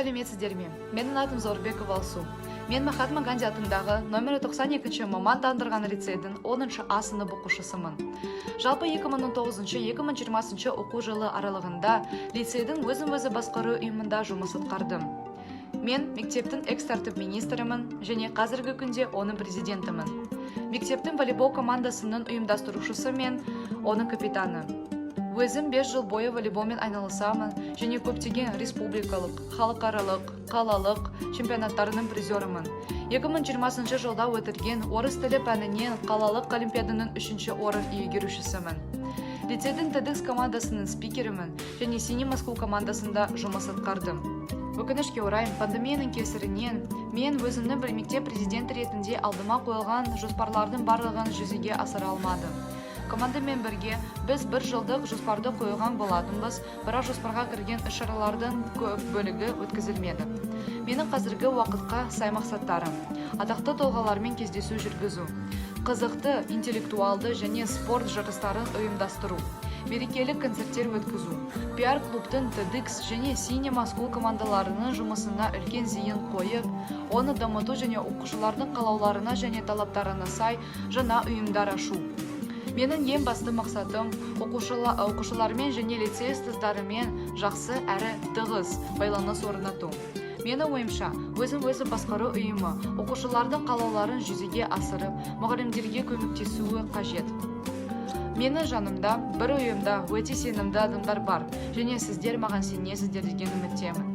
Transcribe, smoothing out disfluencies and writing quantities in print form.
сәлеметсіздер ме? Менің атым Зорбеков Алсу. Мен Махатма Ганди атындағы номері 92 мамандандырған лицейдің 10-шы А сынып оқушысымын. Жалпы 2019-2020 оқу жылы аралығында лицейдің өзін-өзі басқару ұйымында жұмыс атқардым. Мен мектептің экс-тәртіп министрімін және қазіргі күнде оның президентімін. Мектептің волейбол командасының ұйымдастырушысы мен оның капитаны. Өзім 5 жыл бойы волейболмен айналысамын және көптеген республикалық, халықаралық, қалалық чемпионаттарының призерімін. 2020 жылда өтірген орыс тілі пәнінен қалалық олимпиаданың 3-ші орын иегерушісімін. Лицейдің TEDx командасының спикерімін және Синий Москва командасында жұмыс атқардым. Өкінішке орай, пандемияның кесірінен мен өзімнің бір мектеп президенті ретінде алдыма қойылған жоспарлардың барлығын жүзеге асыра алмадым. Командамен бірге біз бір жылдық жоспарды қойған болатынбыз, бірақ жоспарға кірген іс-шаралардың көп бөлігі өткізілмеді. Менің қазіргі уақытқа сай мақсаттарым: атақты тұлғалармен кездесу жүргізу, қызықты, интеллектуалды және спорт жарыстарын ұйымдастыру, мерекелік концерттер өткізу, пиар-клубтың TEDx және Синий Москва командаларының жұмысына үлкен зейін қойып, оны дамыту және оқушылардың қалауларына және талаптарына сай жаңа ұйымдар ашу. Менің ең басты мақсатым оқушылармен және лицей ұстаздарымен жақсы әрі тығыз байланыс орнату. Менің ойымша, өзін-өзі басқару ұйымы оқушылардың қалауларын жүзеге асырып, мұғалімдерге көмектесуі қажет. Менің жанымда бір ұйымда өте сенімді адамдар бар, және сіздер маған сенесіздер деген үміттемін.